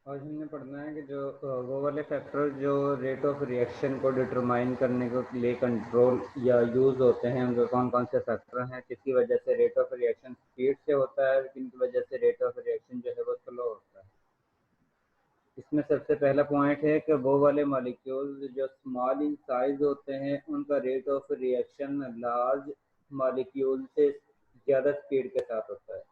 आज हमने पढ़ना है कि जो वो वाले फैक्टर जो रेट ऑफ रिएक्शन को डिटरमाइन करने के लिए कंट्रोल या यूज़ होते हैं, उनके कौन कौन से फैक्टर हैं, किसकी वजह से रेट ऑफ रिएक्शन स्पीड से होता है, किनकी वजह से रेट ऑफ रिएक्शन जो है वो स्लो होता है। इसमें सबसे पहला पॉइंट है कि वो वाले मॉलिक्यूल्स जो स्मॉल इन साइज होते हैं उनका rate of reaction large molecule से ज़्यादा स्पीड के साथ होता है।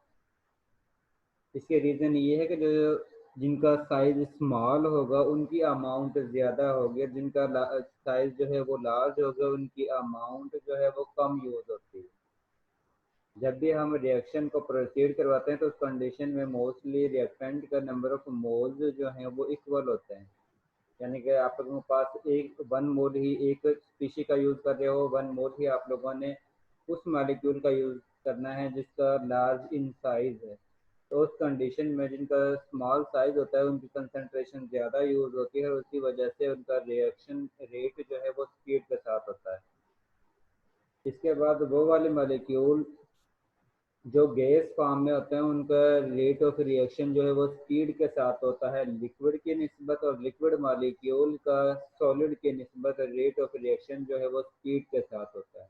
इसके रीज़न ये है कि जो जिनका साइज स्मॉल होगा उनकी अमाउंट ज़्यादा होगी, जिनका साइज जो है वो लार्ज होगा उनकी अमाउंट जो है वो कम यूज़ होती है। जब भी हम रिएक्शन को प्रोसीड करवाते हैं तो उस कंडीशन में मोस्टली रिएक्टेंट का नंबर ऑफ मोल्स जो हैं वो इक्वल होते हैं। यानी कि आप लोगों के पास एक 1 मोल ही एक स्पीशी का यूज़ कर रहे हो, 1 मोल ही आप लोगों ने उस मॉलिक्यूल का यूज़ करना है जिसका लार्ज इन साइज है। तो उस कंडीशन में जिनका स्मॉल साइज होता है उनकी कंसंट्रेशन ज़्यादा यूज़ होती है और उसकी वजह से उनका रिएक्शन रेट जो है वो स्पीड के साथ होता है। इसके बाद वो वाले मॉलिक्यूल जो गैस फॉर्म में होते हैं उनका रेट ऑफ रिएक्शन जो है वो स्पीड के साथ होता है लिक्विड की निस्बत, और लिक्विड मॉलिक्यूल का सॉलिड की निस्बत रेट ऑफ रिएक्शन जो है वो स्पीड के साथ होता है।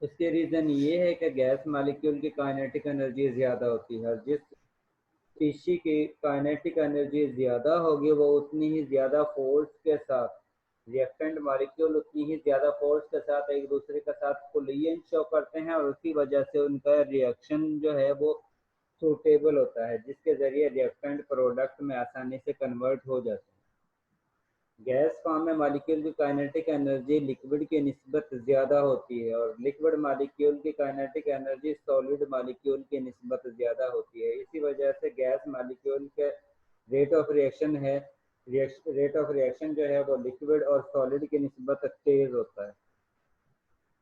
इसके रीज़न ये है कि गैस मॉलिक्यूल की काइनेटिक एनर्जी ज़्यादा होती है। जिस स्पीशी की काइनेटिक एनर्जी ज़्यादा होगी वो उतनी ही ज़्यादा फोर्स के साथ, रिएक्टेंट मॉलिक्यूल उतनी ही ज़्यादा फोर्स के साथ एक दूसरे के साथ कोलिजन शो करते हैं और उसी वजह से उनका रिएक्शन जो है वो सूटेबल होता है, जिसके ज़रिए रिएक्टेंट प्रोडक्ट में आसानी से कन्वर्ट हो जाते हैं। गैस फॉर्म में मॉलिक्यूल की काइनेटिक एनर्जी लिक्विड की निस्बत ज़्यादा होती है और लिक्विड मॉलिक्यूल की काइनेटिक एनर्जी सॉलिड मॉलिक्यूल की निस्बत ज़्यादा होती है। इसी वजह से गैस मॉलिक्यूल के रेट ऑफ रिएक्शन है रेट ऑफ रिएक्शन जो है वो लिक्विड और सॉलिड की निस्बत तेज़ होता है,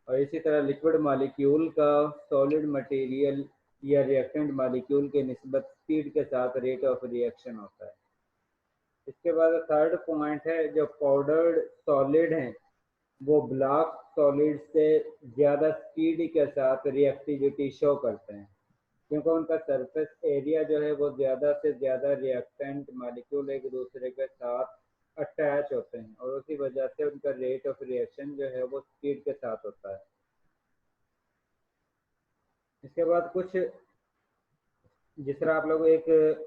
और इसी तरह लिक्विड मॉलिक्यूल का सॉलिड मटेरियल या रिएक्टेंट मॉलिक्यूल के निस्बत स्पीड के साथ रेट ऑफ रिएक्शन होता है। इसके बाद थर्ड पॉइंट है, जो पाउडर्ड सॉलिड हैं वो ब्लॉक सॉलिड से ज़्यादा स्पीड के साथ रिएक्टिविटी शो करते हैं, क्योंकि उनका सरफेस एरिया जो है वो ज़्यादा से ज़्यादा रिएक्टेंट मॉलिक्यूल एक दूसरे के साथ अटैच होते हैं और उसी वजह से उनका रेट ऑफ रिएक्शन जो है वो स्पीड के साथ होता है। इसके बाद कुछ जिस तरह आप लोग एक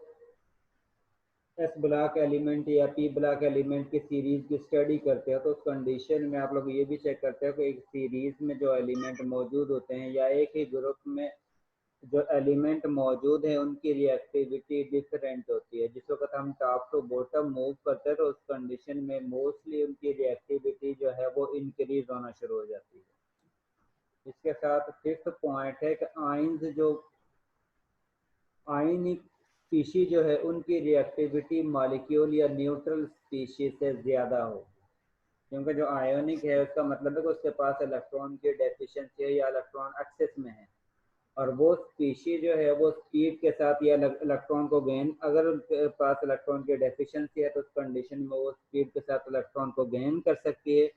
एस ब्लॉक एलिमेंट या पी ब्लॉक एलिमेंट की सीरीज की स्टडी करते हो तो उस कंडीशन में आप लोग ये भी चेक करते हो कि एक सीरीज में जो एलिमेंट मौजूद होते हैं या एक ही ग्रुप में जो एलिमेंट मौजूद है उनकी रिएक्टिविटी डिफरेंट होती है। जिस वक्त हम टॉप टू बॉटम मूव करते हैं तो उस कंडीशन में मोस्टली उनकी रिएक्टिविटी जो है वो इंक्रीज होना शुरू हो जाती है। इसके साथ फिफ्थ पॉइंट है कि आइंस जो आयनिक स्पीशी जो है उनकी रिएक्टिविटी मॉलिक्यूल या न्यूट्रल स्पीशी से ज़्यादा हो, क्योंकि जो आयोनिक है उसका मतलब है कि उसके पास इलेक्ट्रॉन की डेफिशिएंसी है या इलेक्ट्रॉन एक्सेस में है, और वो स्पीशी जो है वो स्पीड के साथ या इलेक्ट्रॉन को गेन, अगर उनके पास इलेक्ट्रॉन की डेफिशिएंसी है तो उस कंडीशन में वो स्पीड के साथ इलेक्ट्रॉन को गेन कर सकती है,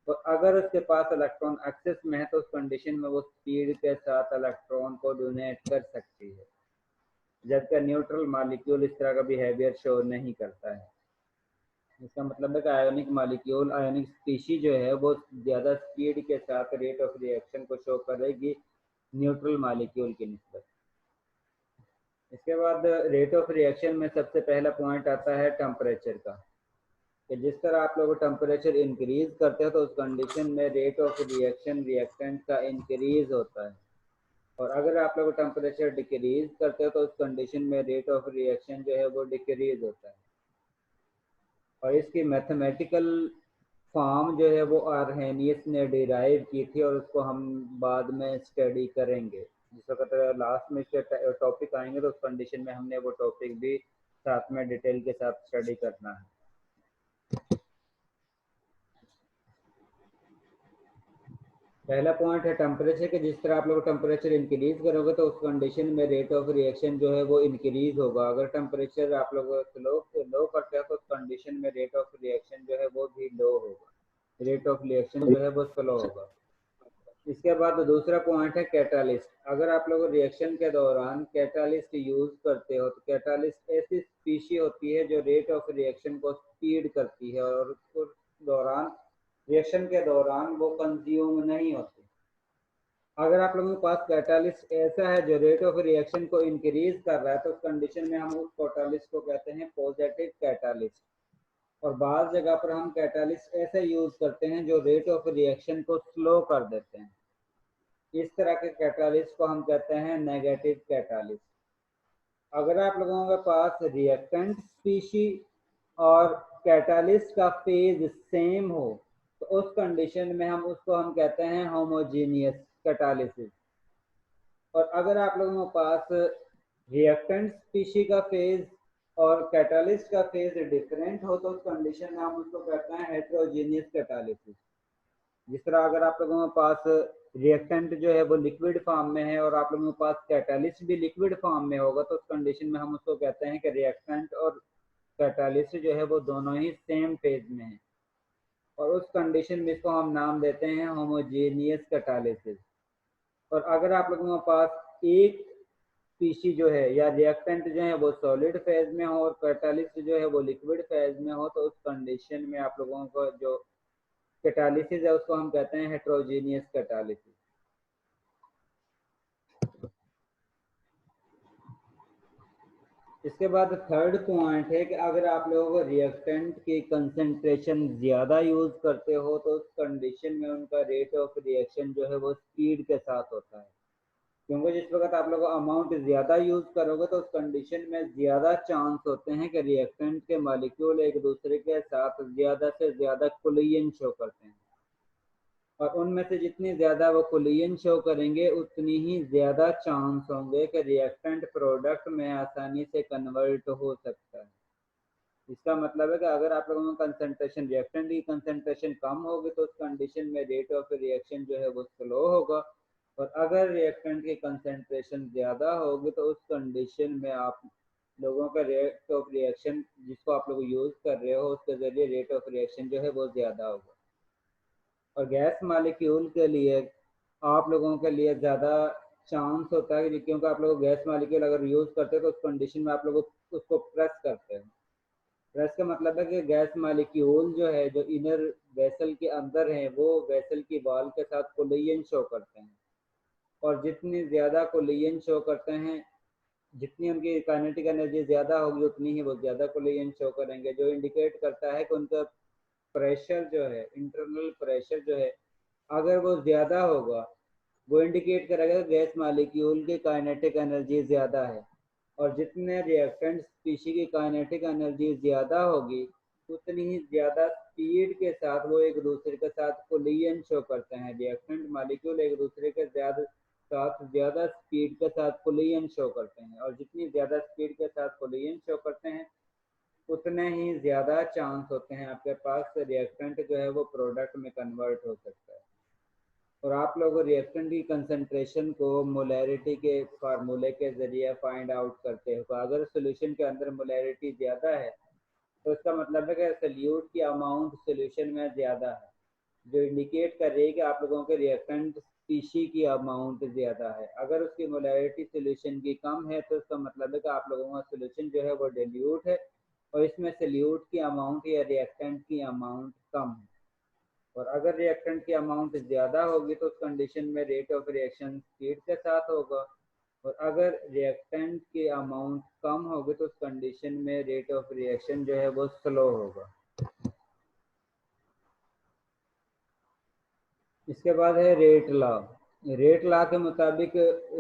तो अगर उसके पास इलेक्ट्रॉन एक्सेस में है तो उस कंडीशन में वो स्पीड के साथ इलेक्ट्रॉन को डोनेट कर सकती है, जबकि न्यूट्रल मॉलिक्यूल इस तरह का बिहेवियर शो नहीं करता है। इसका मतलब है कि आयोनिक मॉलिक्यूल आयोनिक स्पीशी जो है वो ज़्यादा स्पीड के साथ रेट ऑफ रिएक्शन को शो करेगी न्यूट्रल मॉलिक्यूल की निस्बत। इसके बाद रेट ऑफ रिएक्शन में सबसे पहला पॉइंट आता है टेम्परेचर का, कि जिस तरह आप लोग टेम्परेचर इंक्रीज करते हो तो उस कंडीशन में रेट ऑफ रिएक्शन रिएक्टेंट का इंक्रीज होता है, और अगर आप लोग टेम्परेचर डिक्रीज करते हो तो उस कंडीशन में रेट ऑफ रिएक्शन जो है वो डिक्रीज होता है। और इसकी मैथमेटिकल फॉर्म जो है वो आर्हेनियस ने डिराइव की थी और उसको हम बाद में स्टडी करेंगे। जिस वक्त लास्ट में इसके टॉपिक आएंगे तो उस कंडीशन में हमने वो टॉपिक भी साथ में डिटेल के साथ स्टडी करना है। पहला पॉइंट है टेम्परेचर के, जिस तरह आप लोग टेम्परेचर इंक्रीज करोगे तो उस कंडीशन में रेट ऑफ रिएक्शन जो है वो इंक्रीज होगा। अगर टेम्परेचर आप लोग लो करते हो तो उस कंडीशन में रेट ऑफ रिएक्शन जो है वो भी लो होगा, रेट ऑफ रिएक्शन जो है वो स्लो होगा। इसके बाद दूसरा पॉइंट है कैटालिस्ट। अगर आप लोग रिएक्शन के दौरान कैटालिस्ट यूज करते हो तो कैटालिस्ट ऐसी स्पीशी होती है जो रेट ऑफ रिएक्शन को स्पीड करती है और उस दौरान रिएक्शन के दौरान वो कंज्यूम नहीं होती। अगर आप लोगों के पास कैटालिस्ट ऐसा है जो रेट ऑफ रिएक्शन को इंक्रीज कर रहा है तो उस कंडीशन में हम उस कैटालिस्ट को कहते हैं पॉजिटिव कैटालिस्ट। और बाज़ जगह पर हम कैटालिस्ट ऐसे यूज करते हैं जो रेट ऑफ रिएक्शन को स्लो कर देते हैं। इस तरह के कैटालिस्ट को हम कहते हैं नेगेटिव कैटालिस्ट। अगर आप लोगों के पास रिएक्टेंट स्पीशी और कैटालिस्ट का फेज सेम हो तो उस कंडीशन में हम कहते हैं होमोजीनियस कैटालिसिस। और अगर आप लोगों के पास रिएक्टेंट स्पीशी का फेज और कैटालिस्ट का फेज डिफरेंट हो तो उस कंडीशन में हम उसको कहते हैं हेटेरोजीनियस कैटालिसिस। जिस तरह अगर आप लोगों के पास रिएक्टेंट जो है वो लिक्विड फॉर्म में है और आप लोगों के पास कैटालिस्ट भी लिक्विड फॉर्म में होगा तो उस कंडीशन में हम उसको कहते हैं कि रिएक्टेंट और कैटालिस्ट जो है वो दोनों ही सेम फेज में है और उस कंडीशन में इसको हम नाम देते हैं होमोजेनियस कैटालिसिस। और अगर आप लोगों के पास एक स्पीशी जो है या रिएक्टेंट जो है वो सॉलिड फेज में हो और कैटालिस्ट जो है वो लिक्विड फेज में हो तो उस कंडीशन में आप लोगों को जो कैटालिसिस है उसको हम कहते हैं हेटेरोजेनियस कैटालिसिस। इसके बाद थर्ड पॉइंट है कि अगर आप लोग रिएक्टेंट की कंसंट्रेशन ज़्यादा यूज़ करते हो तो उस कंडीशन में उनका रेट ऑफ रिएक्शन जो है वो स्पीड के साथ होता है। क्योंकि जिस वक्त आप लोग अमाउंट ज़्यादा यूज़ करोगे तो उस कंडीशन में ज़्यादा चांस होते हैं कि रिएक्टेंट के मॉलिक्यूल एक दूसरे के साथ ज़्यादा से ज़्यादा कोलिजन शो करते हैं और उनमें से जितनी ज़्यादा वो कोलिजन शो करेंगे उतनी ही ज़्यादा चांस होंगे कि रिएक्टेंट प्रोडक्ट में आसानी से कन्वर्ट हो सकता है। इसका मतलब है कि अगर आप लोगों का कंसंट्रेशन रिएक्टेंट की कंसंट्रेशन कम होगी तो उस कंडीशन में रेट ऑफ रिएक्शन जो है वो स्लो होगा और अगर रिएक्टेंट की कंसंट्रेशन ज़्यादा होगी तो उस कंडीशन में आप लोगों का रेट ऑफ रिएक्शन जिसको आप लोग यूज़ कर रहे हो उसके ज़रिए रेट ऑफ रिएक्शन जो है वो ज़्यादा होगा। और गैस मालिक्यूल के लिए आप लोगों के लिए ज़्यादा चांस होता है क्योंकि आप लोग गैस मालिक्यूल अगर यूज़ करते हो तो उस कंडीशन में आप लोग उसको प्रेस करते हैं। प्रेस का मतलब है कि गैस मालिक्यूल जो है जो इनर वेसल के अंदर है वो वेसल की वॉल के साथ कोलिजन शो करते हैं और जितनी ज़्यादा कोलिजन शो करते हैं जितनी उनकी काइनेटिक एनर्जी ज़्यादा होगी उतनी ही वो ज़्यादा कोलिजन शो करेंगे जो इंडिकेट करता है कि उनका प्रेशर जो है इंटरनल प्रेशर जो है अगर वो ज़्यादा होगा वो इंडिकेट करेगा गैस मालिक्यूल की काइनेटिक एनर्जी ज़्यादा है और जितने रिएक्टेंट स्पीशी की काइनेटिक एनर्जी ज़्यादा होगी उतनी ही ज़्यादा स्पीड के साथ वो एक दूसरे के साथ कोलिजन शो करते हैं। रिएक्टेंट मालिक्यूल एक दूसरे के साथ ज़्यादा स्पीड के साथ कोलिजन शो करते हैं और जितनी ज़्यादा स्पीड के साथ कोलिजन शो करते हैं उतने ही ज़्यादा चांस होते हैं आपके पास रिएक्टेंट जो है वो प्रोडक्ट में कन्वर्ट हो सकता है। और आप लोग रिएक्टेंट की कंसंट्रेशन को मोलैरिटी के फार्मूले के ज़रिए फाइंड आउट करते हो। तो अगर सोल्यूशन के अंदर मोलैरिटी ज़्यादा है तो इसका मतलब है कि सल्यूट की अमाउंट सोल्यूशन में ज़्यादा है जो इंडिकेट कर रही है कि आप लोगों के रिएक्टेंट स्पीशी की अमाउंट ज़्यादा है। अगर उसकी मोलैरिटी सोल्यूशन की कम है तो इसका मतलब है कि आप लोगों का सोल्यूशन जो है वो डिल्यूट है और इसमें सल्यूट की अमाउंट या रिएक्टेंट की अमाउंट कम है। और अगर रिएक्टेंट की अमाउंट ज़्यादा होगी तो उस कंडीशन में रेट ऑफ रिएक्शन स्पीड के साथ होगा और अगर रिएक्टेंट की अमाउंट कम होगी तो उस कंडीशन में रेट ऑफ रिएक्शन जो है वो स्लो होगा। इसके बाद है रेट लॉ। रेट लॉ के मुताबिक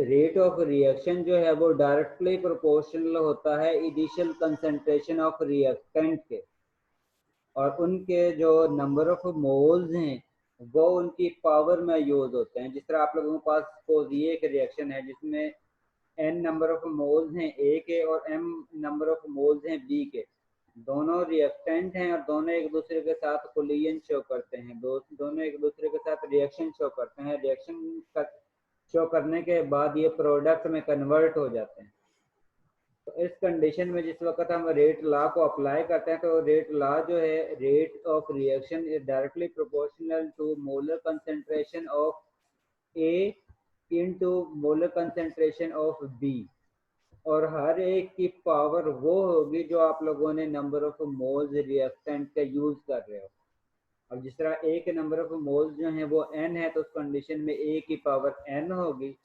रेट ऑफ रिएक्शन जो है वो डायरेक्टली प्रोपोर्शनल होता है इनिशियल कंसंट्रेशन ऑफ रिएक्टेंट के और उनके जो नंबर ऑफ मोल्स हैं वो उनकी पावर में यूज होते हैं। जिस तरह आप लोगों के पास सपोज ये एक रिएक्शन है जिसमें एन नंबर ऑफ मोल्स हैं ए के और एम नंबर ऑफ मोल्स हैं बी के। दोनों रिएक्टेंट हैं और दोनों एक दूसरे के साथ कोलिजन शो करते हैं। दोनों एक दूसरे के साथ रिएक्शन शो करते हैं। रिएक्शन शो करने के बाद ये प्रोडक्ट में कन्वर्ट हो जाते हैं। तो इस कंडीशन में जिस वक्त हम रेट लॉ को अप्लाई करते हैं तो रेट लॉ जो है rate of reaction is directly proportional to molar concentration of A into molar concentration of B, और हर एक की पावर वो होगी जो आप लोगों ने नंबर ऑफ मोल्स रिएक्टेंट का यूज कर रहे हो। अब जिस तरह A के नंबर ऑफ मोल्स जो हैं वो n है, तो उस कंडीशन में A की पावर n होगी,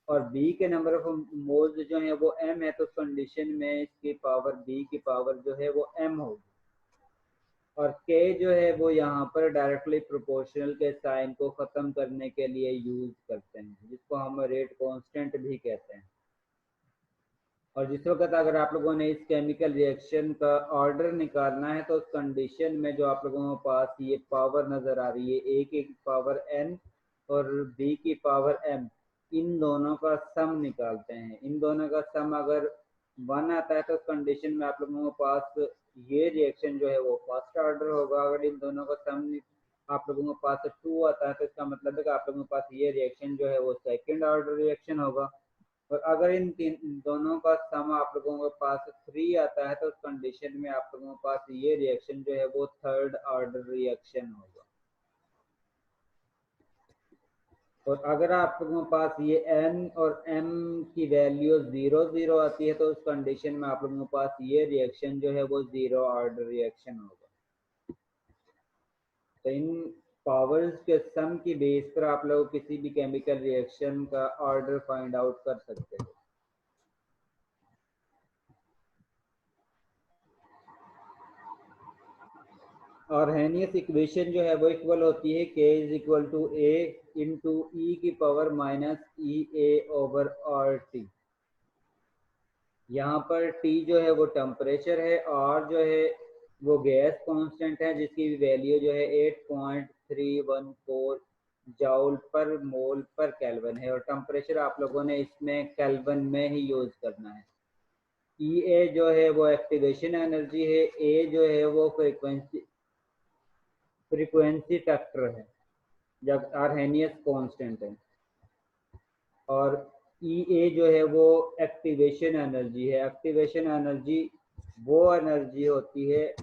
और B के नंबर ऑफ मोल्स जो हैं वो m है, तो उस कंडीशन में इसकी पावर B की पावर जो है वो m होगी। और K जो है वो यहाँ पर डायरेक्टली प्रोपोर्शनल के साइन को ख़त्म करने के लिए यूज करते हैं, जिसको हम रेट कांस्टेंट भी कहते हैं। और जिस वक्त अगर आप लोगों ने इस केमिकल रिएक्शन का ऑर्डर निकालना है, तो उस कंडीशन में जो आप लोगों के पास ये पावर नज़र आ रही है, A की पावर n और B की पावर m, इन दोनों का सम निकालते हैं। इन दोनों का सम अगर 1 आता है तो उस कंडीशन में आप लोगों के पास ये रिएक्शन जो है वो फर्स्ट ऑर्डर होगा। अगर इन दोनों का सम आप लोगों के पास 2 आता है तो इसका मतलब है कि आप लोगों के पास ये रिएक्शन जो है वो सेकेंड ऑर्डर रिएक्शन होगा। और अगर इन तीन दोनों का सम आप लोगों के पास 3 आता है तो उस कंडीशन में आप लोगों के पास ये रिएक्शन जो है वो थर्ड ऑर्डर रिएक्शन होगा। और अगर आप लोगों के पास ये n और m की वैल्यू 0 0 आती है तो उस कंडीशन में आप लोगों के पास ये रिएक्शन जो है वो जीरो ऑर्डर रिएक्शन होगा। तो इन पावर्स के सम की बेस पर आप लोग किसी भी केमिकल रिएक्शन का ऑर्डर फाइंड आउट कर सकते हो। आर्हेनियस इक्वेशन जो है वो इक्वल होती है K is equal to A into E की power minus E A over R T. यहाँ पर T जो है वो टेम्परेचर है, R जो है वो गैस कांस्टेंट है जिसकी वैल्यू जो है 8.314 जाउल पर मोल पर केल्विन है, और टेम्परेचर आप लोगों ने इसमें केल्विन में ही यूज करना है। ई ए जो है वो एक्टिवेशन एनर्जी है, ए जो है वो फ्रीक्वेंसी फैक्टर है जब आर्हेनियस कांस्टेंट है, और ई ए जो है वो एक्टिवेशन एनर्जी है। एक्टिवेशन एनर्जी वो एनर्जी होती है,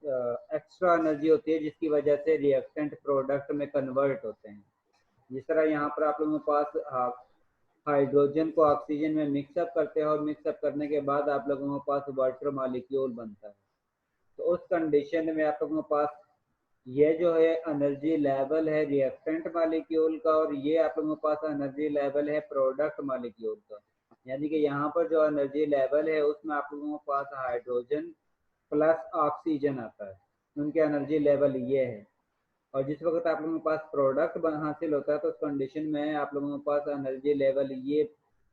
एक्स्ट्रा एनर्जी होती है जिसकी वजह से रिएक्टेंट प्रोडक्ट में कन्वर्ट होते हैं। जिस तरह यहाँ पर आप लोगों के पास हाइड्रोजन को ऑक्सीजन में मिक्सअप करते हैं और मिक्सअप करने के बाद आप लोगों के पास वाटर मॉलिक्यूल बनता है, तो उस कंडीशन में आप लोगों के पास ये जो है एनर्जी लेवल है रिएक्टेंट मॉलिक्यूल का, और ये आप लोगों के पास एनर्जी लेवल है प्रोडक्ट मॉलिक्यूल का। यानी कि यहाँ पर जो एनर्जी लेवल है उसमें आप लोगों के पास हाइड्रोजन प्लस ऑक्सीजन आता है, उनके एनर्जी लेवल ये है। और जिस वक्त आप लोगों के पास प्रोडक्ट हासिल होता है तो उस कंडीशन में आप लोगों के पास एनर्जी लेवल ये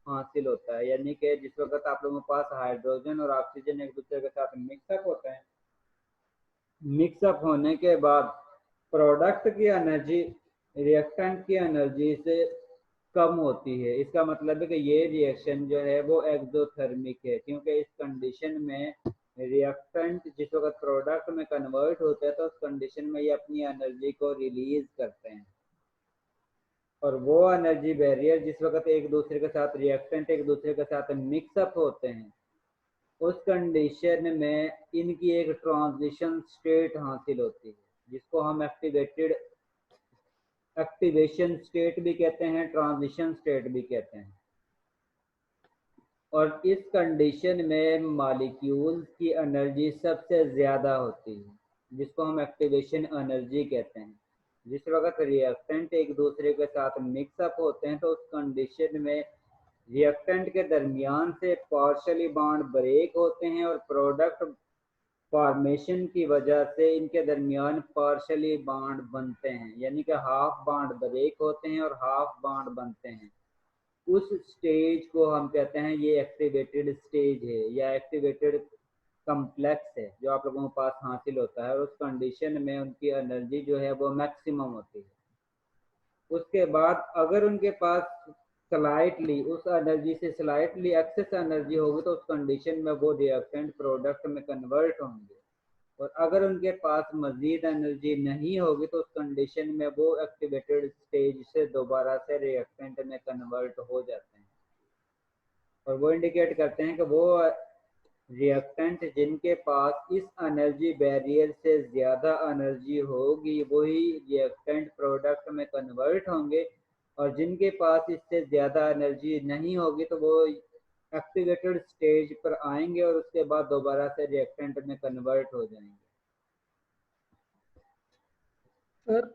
हासिल होता है। यानी कि जिस वक्त आप लोगों के पास हाइड्रोजन और ऑक्सीजन एक दूसरे के साथ मिक्सअप होते हैं, मिक्सअप होने के बाद प्रोडक्ट की एनर्जी रिएक्टेंट की एनर्जी से कम होती है। इसका मतलब है कि ये रिएक्शन जो है वो एक्सोथर्मिक है, क्योंकि इस कंडीशन में रिएक्टेंट जिस वक्त प्रोडक्ट में कन्वर्ट होता है तो उस कंडीशन में ये अपनी एनर्जी को रिलीज करते हैं, और वो एनर्जी बैरियर जिस वक्त एक दूसरे के साथ रिएक्टेंट एक दूसरे के साथ मिक्सअप होते हैं उस कंडीशन में इनकी एक ट्रांजिशन स्टेट हासिल होती है, जिसको हम एक्टिवेशन स्टेट भी कहते हैं, ट्रांजिशन स्टेट भी कहते हैं। और इस कंडीशन में मॉलिक्यूल्स की एनर्जी सबसे ज़्यादा होती है, जिसको हम एक्टिवेशन एनर्जी कहते हैं। जिस वक्त रिएक्टेंट एक दूसरे के साथ मिक्सअप होते हैं तो उस कंडीशन में रिएक्टेंट के दरमियान से पार्शली बॉन्ड ब्रेक होते हैं, और प्रोडक्ट फॉर्मेशन की वजह से इनके दरमियान पार्शली बॉन्ड बनते हैं, यानी कि हाफ बॉन्ड ब्रेक होते हैं और हाफ बॉन्ड बनते हैं। उस स्टेज को हम कहते हैं ये एक्टिवेटेड स्टेज है या एक्टिवेटेड कम्प्लेक्स है जो आप लोगों के पास हासिल होता है, और उस कंडीशन में उनकी एनर्जी जो है वो मैक्सिमम होती है। उसके बाद अगर उनके पास स्लाइटली उस एनर्जी से स्लाइटली एक्सेस एनर्जी होगी तो उस कंडीशन में वो रिएक्टेंट प्रोडक्ट में कन्वर्ट होंगे, और अगर उनके पास मजीद एनर्जी नहीं होगी तो उस कंडीशन में वो एक्टिवेटेड स्टेज से दोबारा से रिएक्टेंट में कन्वर्ट हो जाते हैं। और वो इंडिकेट करते हैं कि वो रिएक्टेंट जिनके पास इस एनर्जी बैरियर से ज़्यादा एनर्जी होगी वही रिएक्टेंट प्रोडक्ट में कन्वर्ट होंगे, और जिनके पास इससे ज़्यादा एनर्जी नहीं होगी तो वो एक्टिवेटेड स्टेज पर आएंगे और उसके बाद दोबारा से रिएक्टेंट में कन्वर्ट हो जाएंगे। सर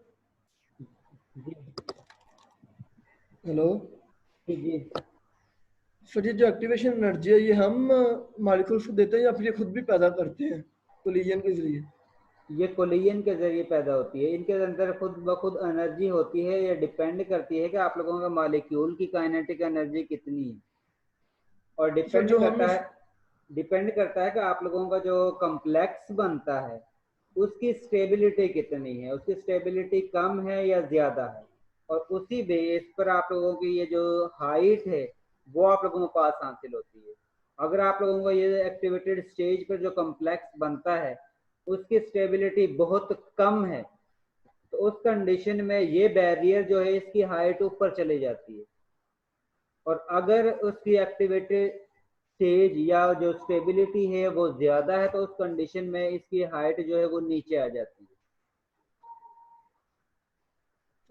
जी हेलो जी जी। सर, ये जो एक्टिवेशन एनर्जी है ये हम मॉलिक्यूल्स को देते हैं या फिर ये खुद भी पैदा करते हैं कोलिजन के जरिए? ये कोलिजन के जरिए पैदा होती है। इनके अंदर खुद ब खुद एनर्जी होती है। ये डिपेंड करती है कि आप लोगों का मॉलिक्यूल की काइनेटिक एनर्जी कितनी है, और सर जो हम इस डिपेंड करता है कि आप लोगों का जो कम्प्लेक्स बनता है उसकी स्टेबिलिटी कितनी है, उसकी स्टेबिलिटी कम है या ज़्यादा है, और उसी बेस पर आप लोगों की ये जो हाइट है वो आप लोगों के पास हासिल होती है। अगर आप लोगों को ये एक्टिवेटेड स्टेज पर जो कम्प्लेक्स बनता है उसकी स्टेबिलिटी बहुत कम है तो उस कंडीशन में ये बैरियर जो है इसकी हाइट ऊपर चली जाती है, और अगर उसकी एक्टिवेटेड स्टेज या जो स्टेबिलिटी है वो ज्यादा है तो उस कंडीशन में इसकी हाइट जो है वो नीचे आ जाती है।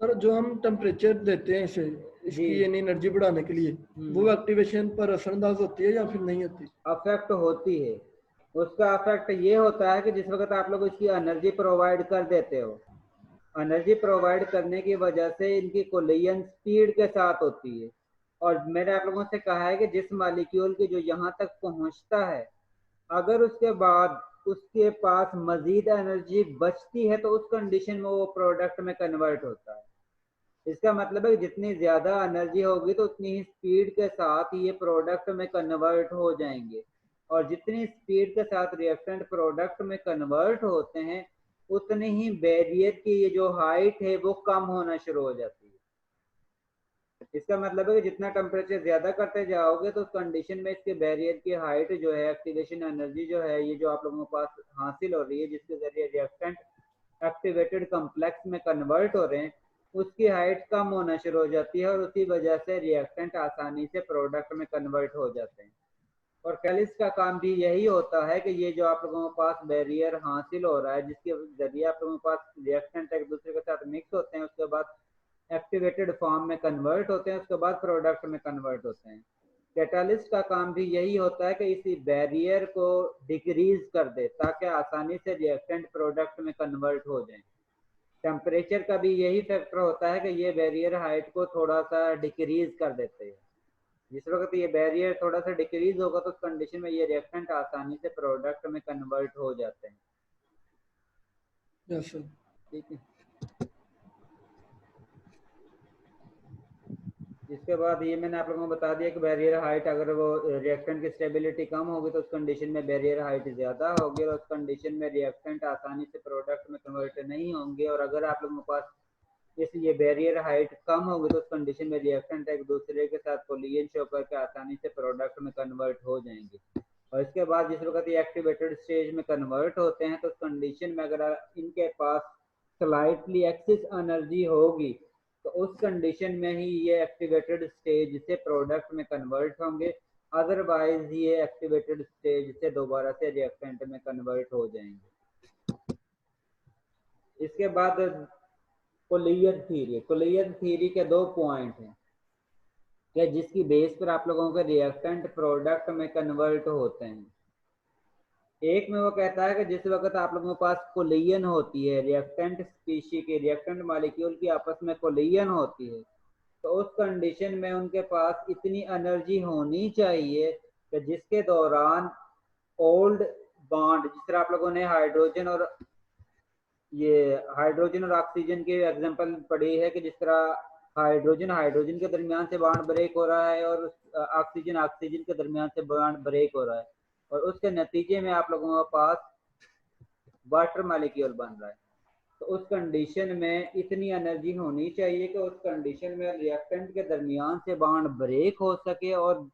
सर जो हम टेम्परेचर देते हैं इसे जी। इसकी यानी एनर्जी बढ़ाने के लिए, वो एक्टिवेशन पर असरअंदाज होती है या फिर नहीं होती? अफेक्ट होती है। उसका अफेक्ट ये होता है कि जिस वक्त आप लोग इसकी एनर्जी प्रोवाइड कर देते हो, एनर्जी प्रोवाइड करने की वजह से इनकी कोलिजन स्पीड के साथ होती है। और मैंने आप लोगों से कहा है कि जिस मॉलिक्यूल की जो यहाँ तक पहुँचता है अगर उसके बाद उसके पास मजीद एनर्जी बचती है तो उस कंडीशन में वो प्रोडक्ट में कन्वर्ट होता है। इसका मतलब है कि जितनी ज्यादा एनर्जी होगी तो उतनी ही स्पीड के साथ ये प्रोडक्ट में कन्वर्ट हो जाएंगे, और जितनी स्पीड के साथ रिएक्टेंट प्रोडक्ट में कन्वर्ट होते हैं उतनी ही बैरियर की ये जो हाइट है वो कम होना शुरू हो जाती है। इसका मतलब है कि जितना टेम्परेचर ज्यादा करते जाओगे तो उस कंडीशन में इसके बैरियर की हाइट जो है, एक्टिवेशन एनर्जी जो है, ये जो आप लोगों के पास हासिल हो रही है जिसके जरिए रिएक्टेंट एक्टिवेटेड कम्प्लेक्स में कन्वर्ट हो रहे हैं, उसकी हाइट कम होना शुरू हो जाती है और उसी वजह से रिएक्टेंट आसानी से प्रोडक्ट में कन्वर्ट हो जाते हैं। और कैलिस का काम भी यही होता है कि ये जो आप लोगों के पास बैरियर हासिल हो रहा है जिसके जरिए आप लोगों के पास रिएक्टेंट एक दूसरे के साथ मिक्स होते हैं, उसके बाद एक्टिवेटेड फॉर्म में कन्वर्ट होते हैं, उसके बाद प्रोडक्ट में कन्वर्ट होते हैं। कैटालिस्ट का काम भी यही होता है कि इसी बैरियर को डिक्रीज कर दे ताकि आसानी से रिएक्टेंट प्रोडक्ट में कन्वर्ट हो जाए। टेम्परेचर का भी यही फैक्टर होता है कि ये बैरियर हाइट को थोड़ा सा डिक्रीज कर देते हैं। जिस वक्त ये बैरियर थोड़ा सा डिक्रीज होगा तो उस कंडीशन में ये रिएक्टेंट आसानी से प्रोडक्ट में कन्वर्ट हो जाते हैं। Yes sir. ठीक है। इसके बाद ये मैंने आप लोगों को बता दिया कि बैरियर हाइट अगर वो रिएक्टेंट की स्टेबिलिटी कम होगी तो उस कंडीशन में बैरियर हाइट ज़्यादा होगी और उस कंडीशन में रिएक्टेंट आसानी से प्रोडक्ट में कन्वर्ट नहीं होंगे, और अगर आप लोगों के पास इसलिए बैरियर हाइट कम होगी तो उस कंडीशन में रिएक्टेंट एक दूसरे के साथ कोलिजन शो करके आसानी से प्रोडक्ट में कन्वर्ट हो जाएंगे। और इसके बाद जिस वक्त ये एक्टिवेटेड स्टेज में कन्वर्ट होते हैं तो उस कंडीशन में अगर इनके पास स्लाइटली एक्सिस एनर्जी होगी तो उस कंडीशन में ही ये एक्टिवेटेड स्टेज से प्रोडक्ट में कन्वर्ट होंगे, अदरवाइज ये एक्टिवेटेड स्टेज से दोबारा से रिएक्टेंट में कन्वर्ट हो जाएंगे। इसके बाद कोलिजन थ्योरी के दो पॉइंट हैं कि जिसकी बेस पर आप लोगों के रिएक्टेंट प्रोडक्ट में कन्वर्ट होते हैं। एक में वो कहता है कि जिस वक्त आप लोगों के पास कोलिजन होती है, रिएक्टेंट स्पीशी के रिएक्टेंट मॉलिक्यूल की आपस में कोलिजन होती है तो उस कंडीशन में उनके पास इतनी एनर्जी होनी चाहिए कि जिसके दौरान ओल्ड बॉन्ड, जिस तरह आप लोगों ने हाइड्रोजन और ऑक्सीजन की एग्जांपल पढ़ी है कि जिस तरह हाइड्रोजन हाइड्रोजन के दरमियान से बॉन्ड ब्रेक हो रहा है और ऑक्सीजन ऑक्सीजन के दरमियान से बॉन्ड ब्रेक हो रहा है, और उसके नतीजे में आप लोगों के पास वाटर मॉलिक्यूल बन रहा है। तो उस कंडीशन में इतनी एनर्जी होनी चाहिए कि उस कंडीशन में रिएक्टेंट के दरमियान से बॉन्ड ब्रेक हो सके और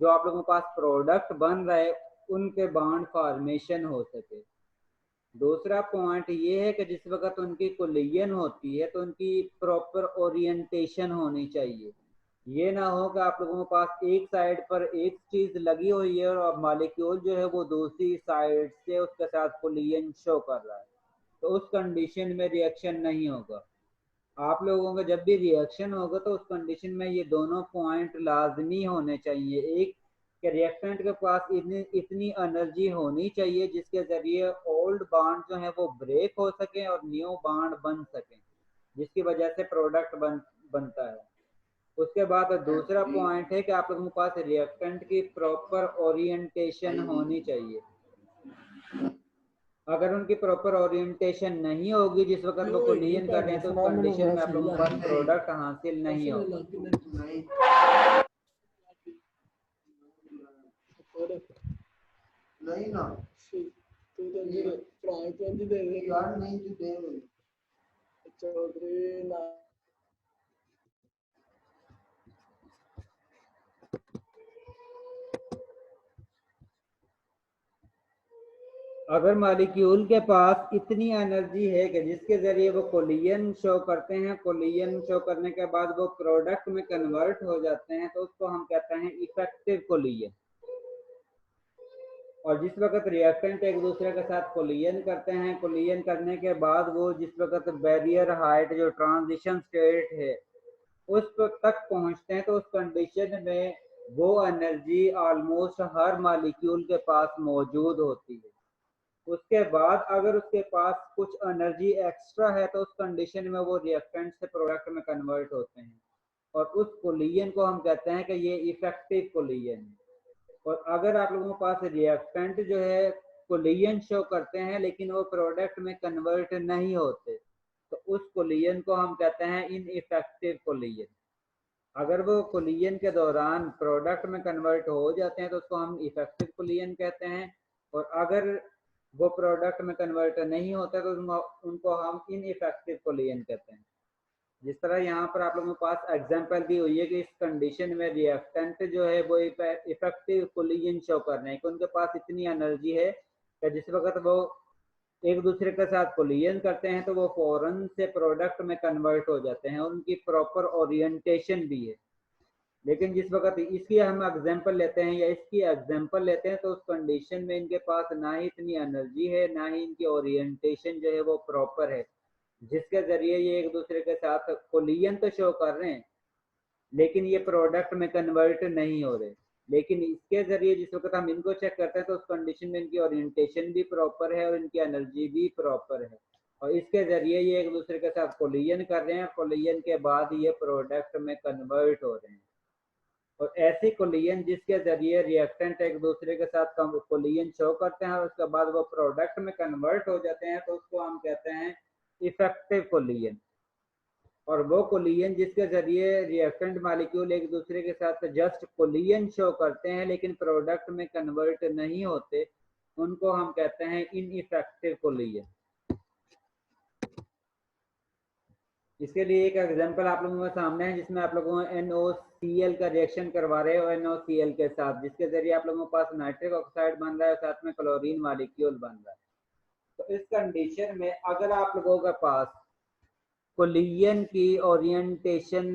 जो आप लोगों के पास प्रोडक्ट बन रहा है उनके बॉन्ड फॉर्मेशन हो सके। दूसरा पॉइंट ये है कि जिस वक्त उनकी कोलिजन होती है तो उनकी प्रॉपर ओरिएंटेशन होनी चाहिए। ये ना हो कि आप लोगों के पास एक साइड पर एक चीज लगी हुई है और मॉलिक्यूल जो है वो दूसरी साइड से उसके साथ कोलिजन शो कर रहा है, तो उस कंडीशन में रिएक्शन नहीं होगा। आप लोगों का जब भी रिएक्शन होगा तो उस कंडीशन में ये दोनों पॉइंट लाजमी होने चाहिए। एक कि रिएक्टेंट के पास इतनी इतनी एनर्जी होनी चाहिए जिसके जरिए ओल्ड बॉन्ड जो है वो ब्रेक हो सके और न्यू बॉन्ड बन सके, जिसकी वजह से प्रोडक्ट बनता है। उसके बाद दूसरा पॉइंट है कि आप लोगों के पास रिएक्टेंट की प्रॉपर ओरिएंटेशन होनी चाहिए। अगर उनकी प्रॉपर ओरिएंटेशन नहीं होगी जिस वक्त वो कोलिजन कर रहे हैं तो उस कंडीशन में आप लोगों के पास प्रोडक्ट हासिल नहीं होगा। नहीं ना तू तो प्राइवेट दे दे यार, नहीं तू दे चौधरी ना। अगर मालिक्यूल के पास इतनी एनर्जी है कि जिसके जरिए वो कोलिजन शो करते हैं, कोलिजन शो करने के बाद वो प्रोडक्ट में कन्वर्ट हो जाते हैं, तो उसको हम कहते हैं इफेक्टिव कोलिजन। और जिस वक्त रिएक्टेंट एक दूसरे के साथ कोलिजन करते हैं, कोलिजन करने के बाद वो जिस वक्त बैरियर हाइट जो ट्रांजिशन स्टेट है उस तक पहुंचते हैं, तो उस कंडीशन में वो एनर्जी ऑलमोस्ट हर मॉलिक्यूल के पास मौजूद होती है। उसके बाद अगर उसके पास कुछ एनर्जी एक्स्ट्रा है तो उस कंडीशन में वो रिएक्टेंट से प्रोडक्ट में कन्वर्ट होते हैं, और उस कोलिजन को हम कहते हैं कि ये इफेक्टिव कोलिजन है। और अगर आप लोगों के पास रिएक्टेंट जो है कोलिजन शो करते हैं लेकिन वो प्रोडक्ट में कन्वर्ट नहीं होते, तो उस कोलिजन को हम कहते हैं इनइफेक्टिव कोलिजन। अगर वो कोलिजन के दौरान प्रोडक्ट में कन्वर्ट हो जाते हैं तो उसको हम इफेक्टिव कोलिजन कहते हैं, और अगर वो प्रोडक्ट में कन्वर्ट नहीं होता तो उनको हम इनइफेक्टिव कोलिजन कहते हैं। जिस तरह यहाँ पर आप लोगों के पास एग्जांपल दी हुई है कि इस कंडीशन में रिएक्टेंट जो है वो इफेक्टिव कोलिजन शो कर रहे हैं कि उनके पास इतनी एनर्जी है कि जिस वक्त वो एक दूसरे के साथ कोलिजन करते हैं तो वो फौरन से प्रोडक्ट में कन्वर्ट हो जाते हैं, उनकी प्रॉपर ओरिएंटेशन भी है। लेकिन जिस वक्त इसकी हम एग्जांपल लेते हैं या इसकी एग्जांपल लेते हैं तो उस कंडीशन में इनके पास ना ही इतनी एनर्जी है ना ही इनकी ओरिएंटेशन जो है वो प्रॉपर है, जिसके जरिए ये एक दूसरे के साथ कोलिजन तो शो कर रहे हैं लेकिन ये प्रोडक्ट में कन्वर्ट नहीं हो रहे। लेकिन इसके जरिए जिस वक्त हम इनको चेक करते हैं तो उस कंडीशन में इनकी ओरिएंटेशन भी प्रॉपर है और इनकी एनर्जी भी प्रॉपर है, और इसके जरिए ये एक दूसरे के साथ कोलिजन कर रहे हैं, कोलिजन के बाद ये प्रोडक्ट में कन्वर्ट हो रहे हैं। और ऐसी कोलिजन जिसके जरिए रिएक्टेंट एक दूसरे के साथ कोलिजन शो करते हैं और उसके बाद वो प्रोडक्ट में कन्वर्ट हो जाते हैं तो उसको हम कहते हैं इफेक्टिव कोलिजन। और वो कोलिजन जिसके जरिए रिएक्टेंट मॉलिक्यूल एक दूसरे के साथ जस्ट कोलिजन शो करते हैं लेकिन प्रोडक्ट में कन्वर्ट नहीं होते, उनको हम कहते हैं इनइफेक्टिव कोलिजन। इसके लिए एक एग्जांपल आप लोगों के सामने है जिसमें आप लोगों को NOCl का रिएक्शन करवा रहे हो NOCl के साथ, जिसके जरिए आप लोगों के पास नाइट्रिक ऑक्साइड बन रहा है और साथ में क्लोरीन मॉलिक्यूल बन रहा है। तो इस कंडीशन में अगर आप लोगों के पास कोलिजन की ओरिएंटेशन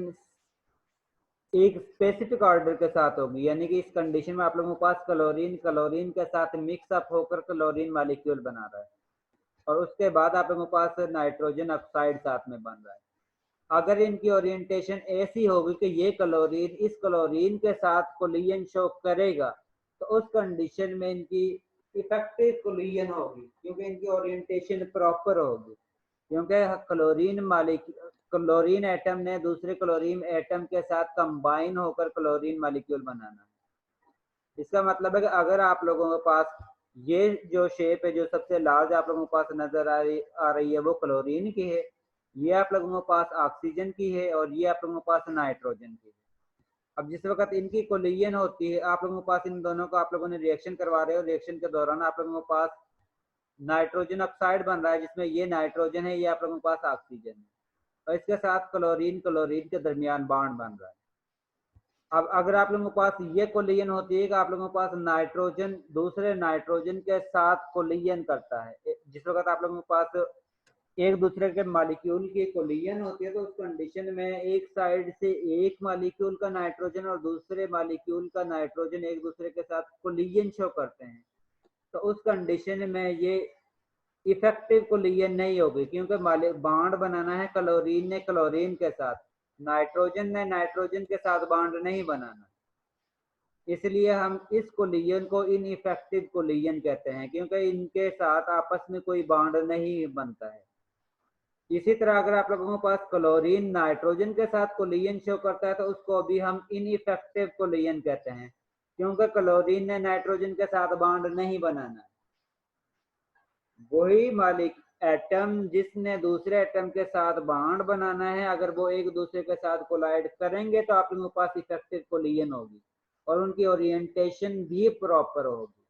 एक स्पेसिफिक ऑर्डर के साथ होगी, यानी कि इस कंडीशन में आप लोगों के पास क्लोरीन के साथ मिक्स अप होकर क्लोरीन मॉलिक्यूल बना रहा है, और उसके बाद आप लोगों के पास नाइट्रोजन ऑक्साइड साथ में बन रहा है। अगर इनकी ओरिएंटेशन ऐसी होगी कि ये क्लोरीन इस क्लोरीन के साथ कोलिजन शो करेगा, तो उस कंडीशन में इनकी इफेक्टिव कोलिजन होगी क्योंकि इनकी ओरिएंटेशन प्रॉपर होगी, क्योंकि क्लोरीन एटम ने दूसरे क्लोरीन एटम के साथ कंबाइन होकर क्लोरीन मॉलिक्यूल बनाना है। इसका मतलब है कि अगर आप लोगों के पास ये जो शेप है जो सबसे लार्ज आप लोगों के पास नजर आ रही है वो क्लोरीन की है, ये आप लोगों के पास ऑक्सीजन की है और ये आप लोगों के पास नाइट्रोजन की है। अब जिस वक्त इनकी कोलिजन होती है आप लोगों के पास इन दोनों का आप लोगों ने रिएक्शन करवा रहे हो, रिएक्शन के दौरान आप लोगों के पास नाइट्रोजन ऑक्साइड बन रहा है जिसमें ये नाइट्रोजन है, ये आप लोगों के पास ऑक्सीजन है, और इसके साथ क्लोरीन के दरमियान बॉन्ड बन रहा है। अब अगर आप लोगों के पास ये कोलिजन होती है कि आप लोगों के पास नाइट्रोजन दूसरे नाइट्रोजन के साथ कोलिजन करता है, जिस वक्त आप लोगों के पास एक दूसरे के मॉलिक्यूल की कोलिजन होती है तो उस कंडीशन में एक साइड से एक मॉलिक्यूल का नाइट्रोजन और दूसरे मॉलिक्यूल का नाइट्रोजन एक दूसरे के साथ कोलिजन शो करते हैं, तो उस कंडीशन में ये इफेक्टिव कोलिजन नहीं होगी, क्योंकि बॉन्ड बनाना है क्लोरीन ने क्लोरीन के साथ, नाइट्रोजन ने नाइट्रोजन के साथ बॉन्ड नहीं बनाना। इसलिए हम इस कोलिजन को इनइफेक्टिव कोलिजन कहते हैं, क्योंकि इनके साथ आपस में कोई बॉन्ड नहीं बनता है। इसी तरह अगर आप लोगों के पास क्लोरीन नाइट्रोजन के साथ कोलिजन शो करता है तो उसको भी हम इनइफेक्टिव कोलिजन कहते हैं, क्योंकि क्लोरीन ने नाइट्रोजन के साथ बॉन्ड नहीं बनाना। वही मालिक एटम जिसने दूसरे एटम के साथ बॉन्ड बनाना है, अगर वो एक दूसरे के साथ कोलाइड करेंगे तो आप लोगों के पास इफेक्टिव कोलिजन होगी और उनकी ओरिएंटेशन भी प्रॉपर होगी।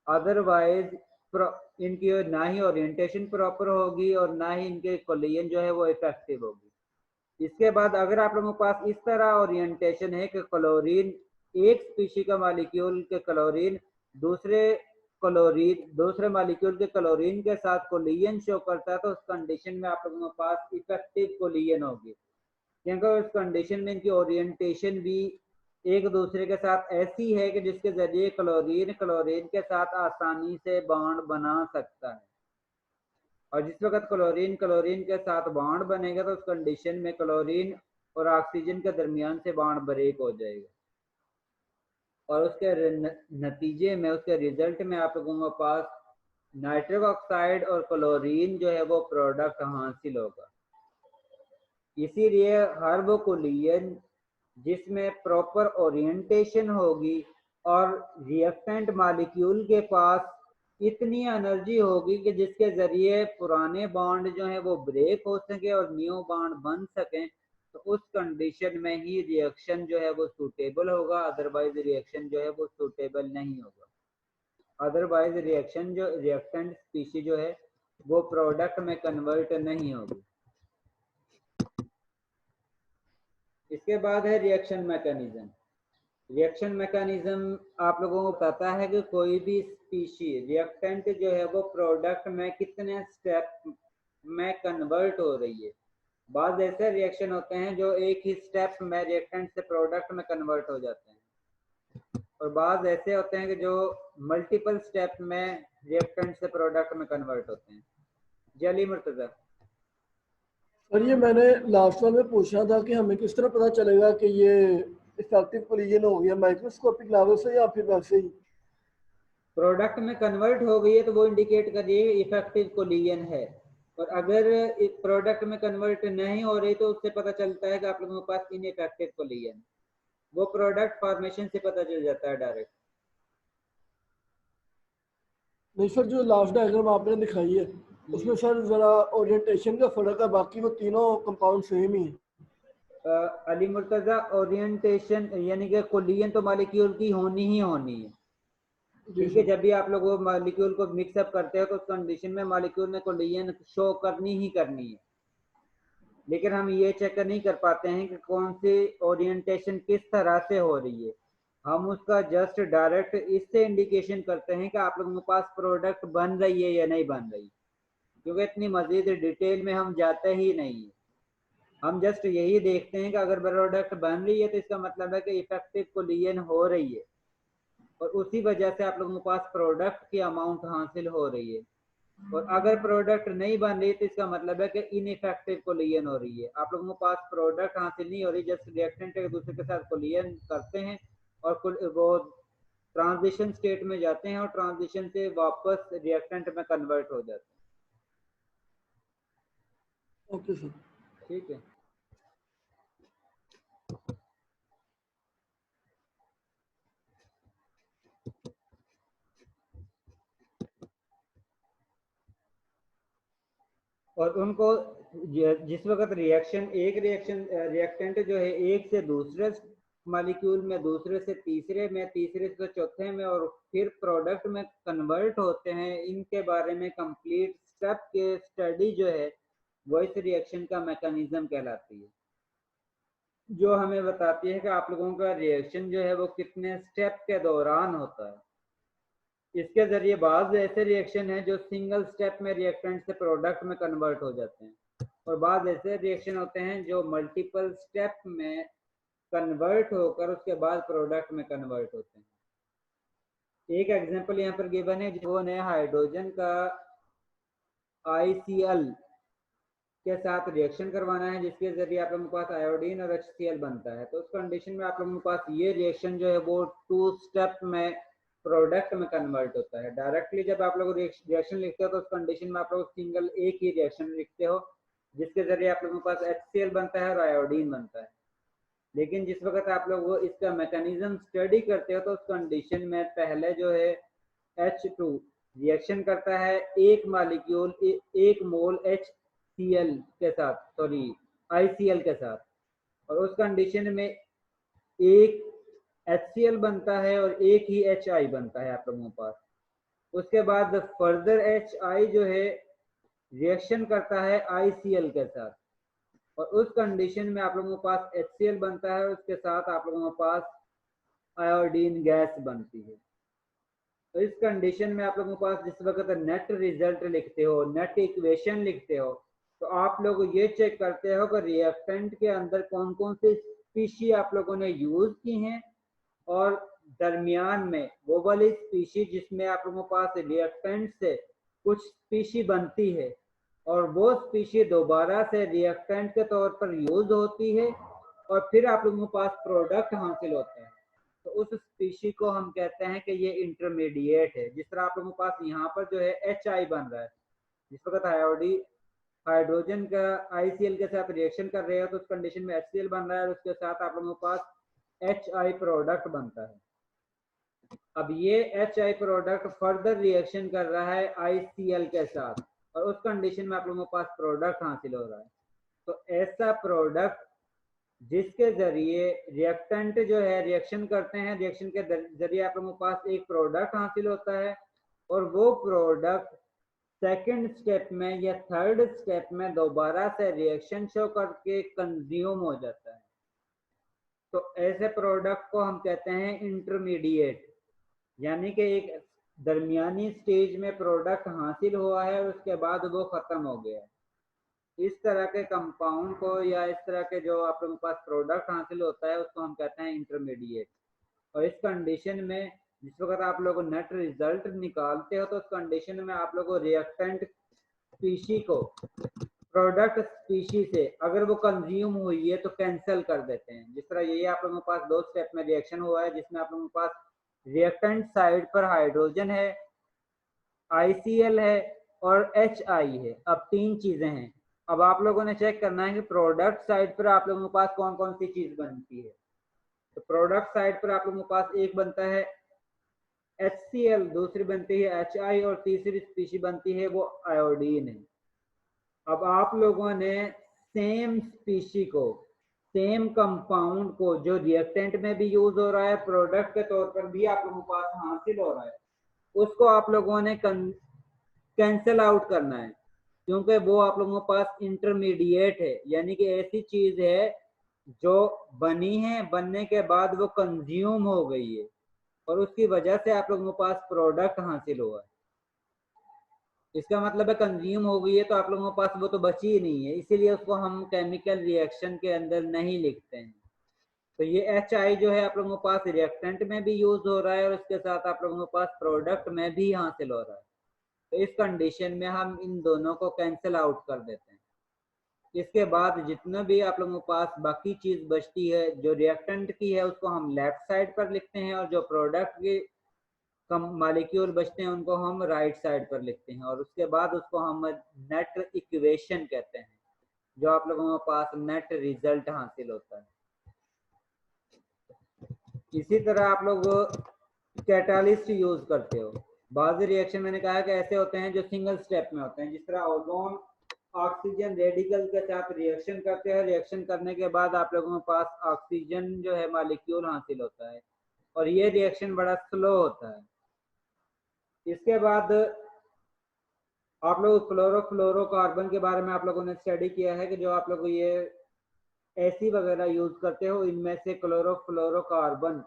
अदरवाइज इनकी ना ही ओरिएंटेशन प्रॉपर होगी और ना ही इनके कोलिजन जो है वो इफेक्टिव होगी। इसके बाद अगर आप लोगों के पास इस तरह ओरिएंटेशन है कि क्लोरीन एक स्पीशी का मॉलिक्यूल के क्लोरीन दूसरे मॉलिक्यूल के क्लोरीन के साथ कोलिजन शो करता है, तो उस कंडीशन में आप लोगों के पास इफेक्टिव कोलिजन होगी, क्योंकि उस कंडीशन में इनकी ओरिएंटेशन भी एक दूसरे के साथ ऐसी है कि जिसके जरिए क्लोरीन क्लोरीन के साथ आसानी से बॉन्ड बना सकता है। और जिस वक्त क्लोरीन क्लोरीन के साथ बॉन्ड बनेगा तो उस कंडीशन में क्लोरीन और ऑक्सीजन के दरमियान से बॉन्ड ब्रेक हो जाएगा और उसके नतीजे में, उसके रिजल्ट में आप लोगों के पास नाइट्रिक ऑक्साइड और क्लोरीन जो है वो प्रोडक्ट हासिल होगा। इसीलिए हर वो कोलिजन जिसमें प्रॉपर ओरिएंटेशन होगी और रिएक्टेंट मॉलिक्यूल के पास इतनी एनर्जी होगी कि जिसके जरिए पुराने बॉन्ड जो है वो ब्रेक हो सके और न्यू बॉन्ड बन सकें, तो उस कंडीशन में ही रिएक्शन जो है वो सूटेबल होगा, अदरवाइज रिएक्शन जो है वो सूटेबल नहीं होगा। अदरवाइज रिएक्शन जो रिएक्टेंट स्पीशी जो है वो प्रोडक्ट में कन्वर्ट नहीं होगी। इसके बाद है रिएक्शन मैकेनिज्म। रिएक्शन मैकेनिज्म आप लोगों को पता है कि कोई भी स्पीशी रिएक्टेंट जो है वो प्रोडक्ट में कितने स्टेप में कन्वर्ट हो रही है। बाद ऐसे रिएक्शन होते हैं जो एक ही स्टेप में रिएक्टेंट से प्रोडक्ट में कन्वर्ट हो जाते हैं और बाद ऐसे होते हैं कि जो मल्टीपल स्टेप में रिएक्टेंट से प्रोडक्ट में कन्वर्ट होते हैं। जली मुर्तजा सर ये मैंने लास्ट वन में पूछना था कि हमें किस तरह पता चलेगा कि ये इफेक्टिव कोलिजन हो गया, माइक्रोस्कोपिक लेवल से या फिर वैसे ही? प्रोडक्ट में कन्वर्ट हो गई है तो वो इंडिकेट करिए इफेक्टिव कोलिजन है, और अगर प्रोडक्ट में कन्वर्ट नहीं हो रही तो उससे पता चलता है कि आप लोगों के पास इनइफेक्टिव कोलिजन। वो प्रोडक्ट फॉर्मेशन से पता चल जाता है डायरेक्ट। नहीं सर, जो लास्ट डायग्राम आपने दिखाई है उसमें सर जरा ओरिएंटेशन का फर्क है, बाकी वो तीनों कंपाउंड सेम ही है। अली मुर्तजा ओरिएंटेशन यानी कि कोलिजन तो मॉलिक्यूल की होनी ही होनी है, जी ठीक है। सर। जब भी आप लोग वो मॉलिक्यूल को मिक्सअप करते हो तो उस कंडीशन में मॉलिक्यूल में कोलिजन शो करनी ही करनी है, लेकिन हम ये चेक नहीं कर पाते हैं कि कौन सी ओरिएंटेशन किस तरह से हो रही है। हम उसका जस्ट डायरेक्ट इससे इंडिकेशन करते हैं कि आप लोगों के पास प्रोडक्ट बन रही है या नहीं बन रही, क्योंकि इतनी मजीद डिटेल में हम जाते ही नहीं है। हम जस्ट यही देखते हैं कि अगर प्रोडक्ट बन रही है तो इसका मतलब है कि इफेक्टिव कोलिजन हो रही है और उसी वजह से आप लोगों के पास प्रोडक्ट की अमाउंट हासिल हो रही है। और अगर प्रोडक्ट नहीं बन रही तो इसका मतलब है कि इनइफेक्टिव कोलिजन हो रही है। आप लोगों के पास प्रोडक्ट हासिल नहीं हो रही, जस्ट रिएक्टेंट एक दूसरे के साथ कोलिजन करते हैं और वो ट्रांजिशन स्टेट में जाते हैं और ट्रांजिशन से वापस रिएक्टेंट में कन्वर्ट हो जाते हैं। Okay sir. ठीक है। और उनको जिस वक्त रिएक्टेंट जो है एक से दूसरे मॉलिक्यूल में, दूसरे से तीसरे में, तीसरे से चौथे में और फिर प्रोडक्ट में कन्वर्ट होते हैं, इनके बारे में कंप्लीट स्टेप के स्टडी जो है वो इस रिएक्शन का मैकेनिज्म कहलाती है, जो हमें बताती है कि आप लोगों का रिएक्शन जो है वो कितने स्टेप के दौरान होता है। इसके जरिए बाद ऐसे रिएक्शन हैं जो सिंगल स्टेप में रिएक्टेंट से प्रोडक्ट में कन्वर्ट हो जाते हैं और बाद ऐसे रिएक्शन होते हैं जो मल्टीपल स्टेप में कन्वर्ट होकर उसके बाद प्रोडक्ट में कन्वर्ट होते हैं। एक एग्जांपल यहाँ पर गिवन है, वो है हाइड्रोजन का ICl के साथ रिएक्शन करवाना है, जिसके जरिए आप लोगों के पास आयोडीन और HCl बनता है। तो उस कंडीशन में आप लोगों के पास ये रिएक्शन जो है वो 2 स्टेप में प्रोडक्ट में कन्वर्ट होता है। डायरेक्टली जब आप लोग रिएक्शन लिखते हो तो उस कंडीशन में आप लोग सिंगल एक ही रिएक्शन लिखते हो, जिसके जरिए आप लोगों के पास HCl बनता है और आयोडीन बनता है। लेकिन जिस वक्त आप लोग इसका मैकेनिज्म स्टडी करते हो तो उस कंडीशन में पहले जो है H2 रिएक्शन करता है एक मालिक्यूल एक मोल HCl के साथ, सॉरी ICl के साथ, और उस कंडीशन में एक HCl बनता है और एक ही HI बनता है आप लोगों के पास। उसके बाद फर्दर HI जो है रिएक्शन करता है ICl के साथ, और उस कंडीशन में आप लोगों के पास HCl बनता है, उसके साथ आप लोगों के पास आयोडीन गैस बनती है। तो इस कंडीशन में आप लोगों के पास जिस वक्त नेट रिजल्ट लिखते हो, नेट इक्वेशन लिखते हो, तो आप लोग ये चेक करते हो कि रिएक्टेंट के अंदर कौन कौन से स्पीशी आप लोगों ने यूज की हैं, और दरमियान में वो वाली स्पीशी जिसमें आप लोगों के पास रिएक्टेंट से कुछ स्पीशी बनती है और वो स्पीशी दोबारा से रिएक्टेंट के तौर पर यूज होती है और फिर आप लोगों के पास प्रोडक्ट हासिल होता है, तो उस स्पीशी को हम कहते हैं कि ये इंटरमीडिएट है। जिस तरह आप लोगों के पास यहाँ पर जो है HI बन रहा है, जिस वक्त हाइड्रोजन का ICl के साथ रिएक्शन कर रहे हो तो उस कंडीशन में HCl बन रहा है और उसके साथ आप लोगों के पास HI प्रोडक्ट बनता है। अब ये HI प्रोडक्ट फर्दर रिएक्शन कर रहा है ICl के साथ और उस कंडीशन में आप लोगों के पास प्रोडक्ट हासिल हो रहा है। तो ऐसा प्रोडक्ट जिसके जरिए रिएक्टेंट जो है रिएक्शन करते हैं, रिएक्शन के जरिए आप लोगों के पास एक प्रोडक्ट हासिल होता है और वो प्रोडक्ट सेकंड स्टेप में या थर्ड स्टेप में दोबारा से रिएक्शन शो करके कंज्यूम हो जाता है। तो ऐसे प्रोडक्ट को हम कहते हैं इंटरमीडिएट, यानी कि एक दरमियानी स्टेज में प्रोडक्ट हासिल हुआ है और उसके बाद वो खत्म हो गया है। इस तरह के कंपाउंड को या इस तरह के जो आप लोगों के पास प्रोडक्ट हासिल होता है उसको हम कहते हैं इंटरमीडिएट। और इस कंडीशन में जिस वक्त आप लोग नेट रिजल्ट निकालते हो तो उस कंडीशन में आप लोग रिएक्टेंट स्पीशी को प्रोडक्ट स्पीशी से अगर वो कंज्यूम हुई है तो कैंसिल कर देते हैं। जिस तरह ये आप लोगों के पास 2 स्टेप में रिएक्शन हुआ है जिसमें आप लोगों के पास रिएक्टेंट साइड पर हाइड्रोजन है, ICl है और HI है। अब 3 चीजें हैं। अब आप लोगों ने चेक करना है कि प्रोडक्ट साइड पर आप लोगों के पास कौन कौन सी चीज बनती है। तो प्रोडक्ट साइड पर आप लोगों के पास एक बनता है HCl, दूसरी बनती है HI और तीसरी स्पीशी बनती है वो आयोडीन है। अब आप लोगों ने सेम स्पीशी को, सेम कंपाउंड को जो रिएक्टेंट में भी यूज हो रहा है, प्रोडक्ट के तौर पर भी आप लोगों के पास हासिल हो रहा है, उसको आप लोगों ने कैंसिल आउट करना है, क्योंकि वो आप लोगों के पास इंटरमीडिएट है, यानी कि ऐसी चीज है जो बनी है, बनने के बाद वो कंज्यूम हो गई है और उसकी वजह से आप लोगों के पास प्रोडक्ट हासिल हुआ है। इसका मतलब है कंज्यूम हो गई है तो आप लोगों के पास वो तो बची ही नहीं है, इसीलिए उसको हम केमिकल रिएक्शन के अंदर नहीं लिखते हैं। तो ये HI जो है आप लोगों के पास रिएक्टेंट में भी यूज हो रहा है और उसके साथ आप लोगों के पास प्रोडक्ट में भी हासिल हो रहा है। तो इस कंडीशन में हम इन दोनों को कैंसिल आउट कर देते हैं। इसके बाद जितना भी आप लोगों के पास बाकी चीज बचती है जो रिएक्टेंट की है उसको हम लेफ्ट साइड पर लिखते हैं और जो प्रोडक्ट के कम मॉलिक्यूल बचते हैं उनको हम राइट साइड पर लिखते हैं और उसके बाद उसको हम नेट इक्वेशन कहते हैं, जो आप लोगों के पास नेट रिजल्ट हासिल होता है। इसी तरह आप लोग कैटालिस्ट यूज करते हो। बाकी रिएक्शन मैंने कहा कि ऐसे होते हैं जो सिंगल स्टेप में होते हैं, जिस तरह ओजोन ऑक्सीजन रेडिकल के साथ रिएक्शन करते हैं, रिएक्शन करने के बाद आप लोगों के पास ऑक्सीजन जो है मॉलिक्यूल हासिल होता है और ये रिएक्शन बड़ा स्लो होता है। इसके बाद आप लोग क्लोरोफ्लोरोकार्बन के बारे में आप लोगों ने स्टडी किया है कि जो आप लोग ये एसी वगैरह यूज करते हो इनमें से क्लोरोफ्लोरोकार्बन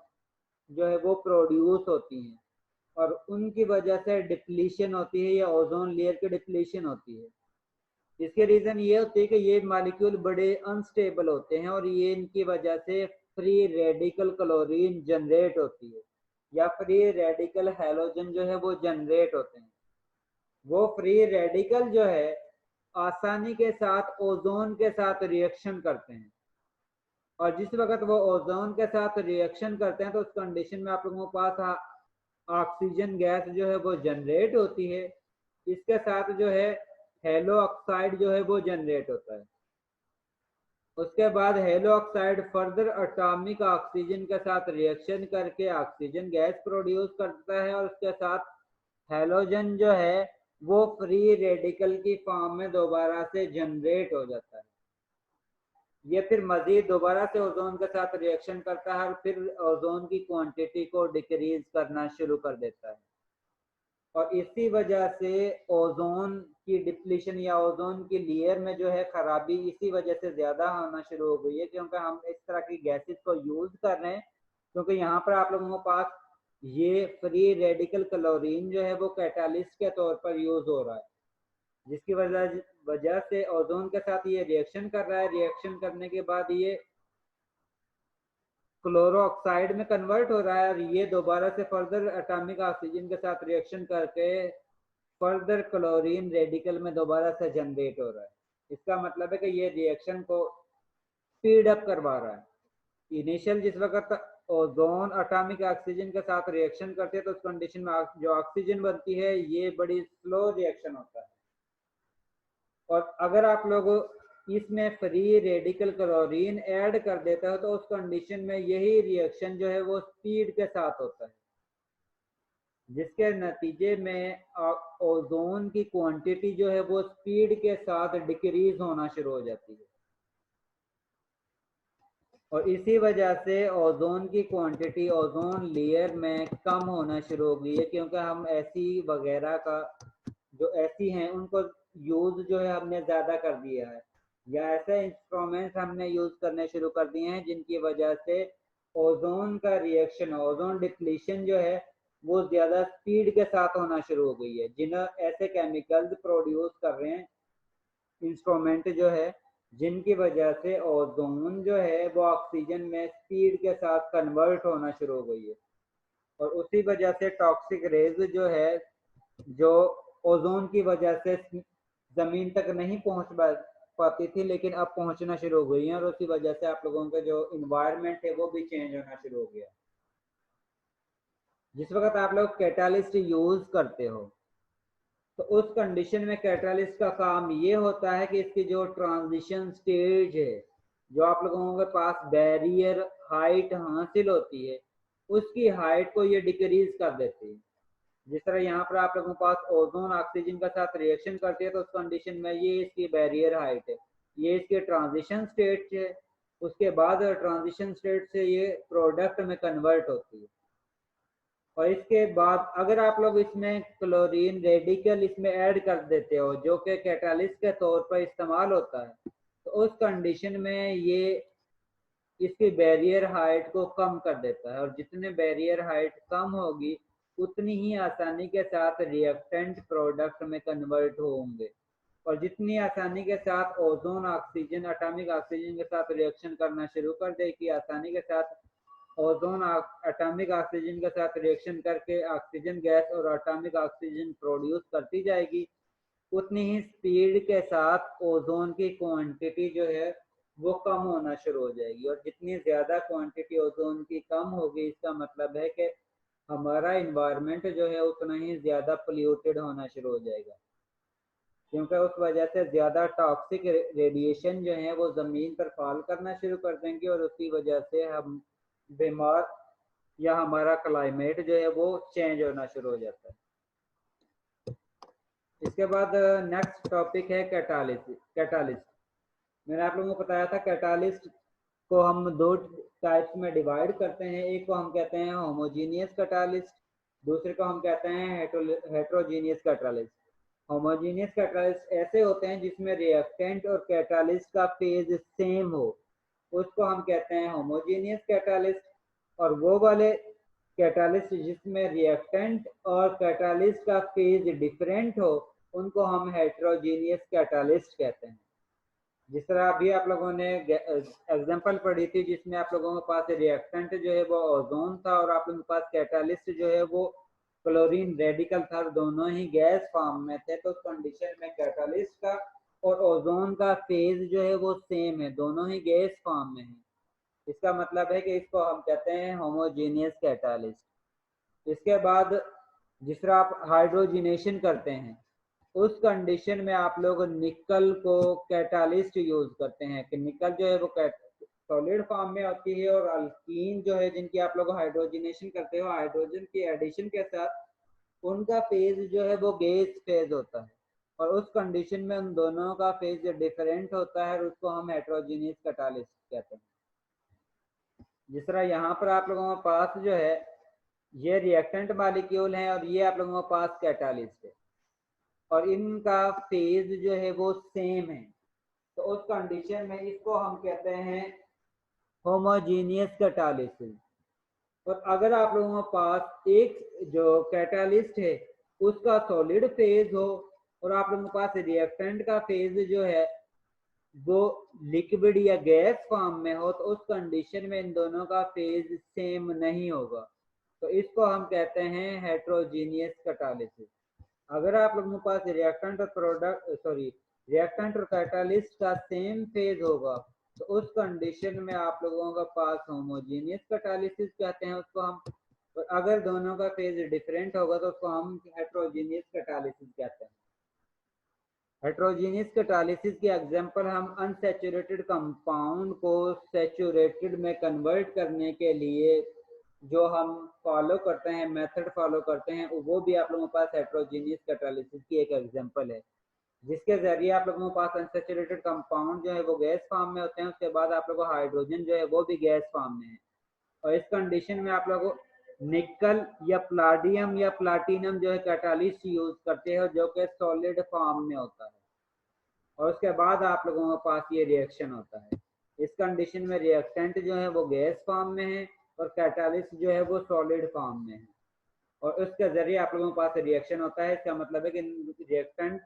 जो है वो प्रोड्यूस होती हैं और उनकी वजह से डिप्लीशन होती है या ओजोन लेयर की डिप्लीशन होती है। इसके रीजन ये होती है कि ये मॉलिक्यूल बड़े अनस्टेबल होते हैं और ये इनकी वजह से फ्री रेडिकल क्लोरीन जनरेट होती है या फ्री रेडिकल हैलोजन जो है वो जनरेट होते हैं। वो फ्री रेडिकल जो है आसानी के साथ ओजोन के साथ रिएक्शन करते हैं, और जिस वक्त वो ओजोन के साथ रिएक्शन करते हैं तो उस कंडीशन में आप लोगों के पास ऑक्सीजन गैस जो है वो जनरेट होती है। इसके साथ जो है हेलो ऑक्साइड जो है वो जनरेट होता है। उसके बाद hello oxide further atomic oxygen के साथ रिएक्शन करके ऑक्सीजन गैस प्रोड्यूस करता है, और उसके साथ हेलोजन जो है वो फ्री रेडिकल की फॉर्म में दोबारा से जनरेट हो जाता है। ये फिर मजीद दोबारा से ओजोन के साथ रिएक्शन करता है और फिर ओजोन की क्वांटिटी को डिक्रीज करना शुरू कर देता है। और इसी वजह से ओजोन की डिप्लीशन या ओजोन की लेयर में जो है खराबी इसी वजह से ज्यादा होना शुरू हो गई है, क्योंकि हम इस तरह की गैसेस को यूज कर रहे हैं। क्योंकि यहाँ पर आप लोगों के पास ये फ्री रेडिकल क्लोरीन जो है वो कैटालिस्ट के तौर पर यूज हो रहा है, जिसकी वजह से ओजोन के साथ ये रिएक्शन कर रहा है। रिएक्शन करने के बाद ये क्लोरो ऑक्साइड में कन्वर्ट हो रहा है, और ये दोबारा से फर्दर एटॉमिक ऑक्सीजन के साथ रिएक्शन करके फर्दर क्लोरीन रेडिकल में दोबारा से जनरेट हो रहा है। इसका मतलब है कि ये रिएक्शन को स्पीड अप करवा रहा है। इनिशियल जिस वक्त ओजोन एटॉमिक ऑक्सीजन के साथ रिएक्शन करते हैं तो उस कंडीशन में जो ऑक्सीजन बनती है ये बड़ी स्लो रिएक्शन होता है, और अगर आप लोग इसमें फ्री रेडिकल क्लोरीन ऐड कर देते हो तो उस कंडीशन में यही रिएक्शन जो है वो स्पीड के साथ होता है, जिसके नतीजे में ओजोन की क्वांटिटी जो है वो स्पीड के साथ डिक्रीज होना शुरू हो जाती है। और इसी वजह से ओजोन की क्वांटिटी ओजोन लेयर में कम होना शुरू हो गई है, क्योंकि हम एसी वगैरह का जो एसी हैं उनको यूज जो है हमने ज्यादा कर दिया है, या ऐसे इंस्ट्रूमेंट्स हमने यूज करने शुरू कर दिए हैं जिनकी वजह से ओजोन का रिएक्शन ओजोन डिप्लीशन जो है वो ज्यादा स्पीड के साथ होना शुरू हो गई है। जिन ऐसे केमिकल्स प्रोड्यूस कर रहे हैं इंस्ट्रूमेंट जो है जिनकी वजह से ओजोन जो है वो ऑक्सीजन में स्पीड के साथ कन्वर्ट होना शुरू हो गई है, और उसी वजह से टॉक्सिक रेज जो है जो ओजोन की वजह से जमीन तक नहीं पहुंच पाती थी लेकिन अब पहुंचना शुरू हो गई है, और उसी वजह से आप लोगों का जो इन्वायरमेंट है वो भी चेंज होना शुरू हो गया। जिस वक्त आप लोग कैटालिस्ट यूज करते हो तो उस कंडीशन में कैटालिस्ट का काम ये होता है कि इसकी जो ट्रांजिशन स्टेज है, जो आप लोगों के पास बैरियर हाइट हासिल होती है उसकी हाइट को ये डिक्रीज कर देती है। जिस तरह यहाँ पर आप लोगों के पास ओजोन ऑक्सीजन के साथ रिएक्शन करती है तो उस कंडीशन में ये इसकी बैरियर हाइट है, ये इसके ट्रांजिशन स्टेट है। उसके बाद ट्रांजिशन स्टेट से ये प्रोडक्ट में कन्वर्ट होती है, और इसके बाद अगर आप लोग इसमें क्लोरीन रेडिकल इसमें ऐड कर देते हो जो कि कैटालिस्ट के तौर पर इस्तेमाल होता है, तो उस कंडीशन में ये इसकी बैरियर हाइट को कम कर देता है, और जितने बैरियर हाइट कम होगी उतनी ही आसानी के साथ रिएक्टेंट प्रोडक्ट में कन्वर्ट होंगे, और जितनी आसानी के साथ ओजोन ऑक्सीजन एटॉमिक ऑक्सीजन के साथ रिएक्शन करना शुरू कर देगी, आसानी के साथ ओजोन एटॉमिक ऑक्सीजन के साथ रिएक्शन करके ऑक्सीजन गैस और एटॉमिक ऑक्सीजन प्रोड्यूस करती जाएगी, उतनी ही स्पीड के साथ ओजोन की क्वांटिटी जो है वो कम होना शुरू हो जाएगी। और जितनी ज्यादा क्वांटिटी ओजोन की कम होगी इसका मतलब है कि हमारा इन्वायरमेंट जो है उतना ही ज्यादा पोल्यूटेड होना शुरू हो जाएगा, क्योंकि उस वजह से ज्यादा टॉक्सिक रेडिएशन जो है वो जमीन पर फॉल करना शुरू कर देंगे, और उसी वजह से हम बीमार या हमारा क्लाइमेट जो है वो चेंज होना शुरू हो जाता है। इसके बाद नेक्स्ट टॉपिक है कैटालिस्ट। मैंने आप लोगों को बताया था कैटालिस्ट को हम दो टाइप्स में डिवाइड करते हैं, एक को हम कहते हैं होमोजीनियस कैटालिस्ट, दूसरे को हम कहते हैं हेट्रोजीनियस कैटालिस्ट। होमोजीनियस कैटालिस्ट ऐसे होते हैं जिसमें रिएक्टेंट और कैटालिस्ट का फेज सेम हो, उसको हम कहते हैं होमोजीनियस कैटालिस्ट। और वो वाले कैटालिस्ट जिसमें रिएक्टेंट और कैटालिस्ट का फेज डिफरेंट हो उनको हम हेट्रोजीनियस कैटालिस्ट कहते हैं। जिस तरह अभी आप लोगों ने एग्जांपल पढ़ी थी जिसमें आप लोगों के पास रिएक्टेंट जो है वो ओजोन था और आप लोगों के पास कैटालिस्ट जो है वो क्लोरीन रेडिकल था, दोनों ही गैस फॉर्म में थे, तो उस कंडीशन में कैटालिस्ट का और ओजोन का फेज जो है वो सेम है, दोनों ही गैस फॉर्म में है। इसका मतलब है कि इसको हम कहते हैं होमोजेनियस कैटालिस्ट। इसके बाद जिस तरह आप हाइड्रोजिनेशन करते हैं उस कंडीशन में आप लोग निकल को कैटालिस्ट यूज करते हैं कि निकल जो है वो सॉलिड फॉर्म में होती है और अल्कीन जो है जिनकी आप लोग हाइड्रोजिनेशन करते हो हाइड्रोजन की एडिशन के साथ उनका फेज जो है वो गैस फेज होता है और उस कंडीशन में उन दोनों का फेज डिफरेंट होता है और उसको हम हेट्रोजीनियस कैटालिस्ट कहते हैं। जिस तरह यहाँ पर आप लोगों के पास जो है ये रिएक्टेंट मॉलिक्यूल है और ये आप लोगों के पास कैटालिस्ट है और इनका फेज जो है वो सेम है, तो उस कंडीशन में इसको हम कहते हैं होमोजीनियस कैटालिसिस। और अगर आप लोगों के पास एक जो कैटालिस्ट है उसका सॉलिड फेज हो और आप लोगों के पास रिएक्टेंट का फेज जो है वो लिक्विड या गैस फॉर्म में हो, तो उस कंडीशन में इन दोनों का फेज सेम नहीं होगा, तो इसको हम कहते हैं हेट्रोजीनियस कैटालिसिस। अगर आप लोगों के पास रिएक्टेंट और कैटालिस्ट का सेम फेज होगा तो उस कंडीशन में आप लोगों का पास होमोजेनियस कैटालिसिस कहते हैं उसको हम, और अगर दोनों का फेज डिफरेंट होगा तो उसको हम हेट्रोजीनियस कैटालिसिस कहते हैं। हेट्रोजीनियस कैटालिसिस की एग्जांपल हम अनसैचुरेटेड कंपाउंड को सैचुरेटेड में कन्वर्ट करने के लिए जो हम फॉलो करते हैं मेथड फॉलो करते हैं वो भी आप लोगों के पास हेट्रोजीनियस कैटालिसिस की एक एग्जांपल है, जिसके जरिए आप लोगों के पास अनसैचुरेटेड कंपाउंड जो है वो गैस फॉर्म में होते हैं, उसके बाद आप लोगों को हाइड्रोजन जो है वो भी गैस फॉर्म में है और इस कंडीशन में आप लोगों निकल या प्लाडियम या प्लाटिनम जो है कैटालिस्ट यूज करते हैं जो कि सॉलिड फॉर्म में होता है और उसके बाद आप लोगों के पास ये रिएक्शन होता है। इस कंडीशन में रिएक्टेंट जो है वो गैस फॉर्म में है और कैटालिस्ट जो है वो सॉलिड फॉर्म में है और उसके जरिए आप लोगों के पास रिएक्शन होता है। इसका मतलब है कि रिएक्टेंट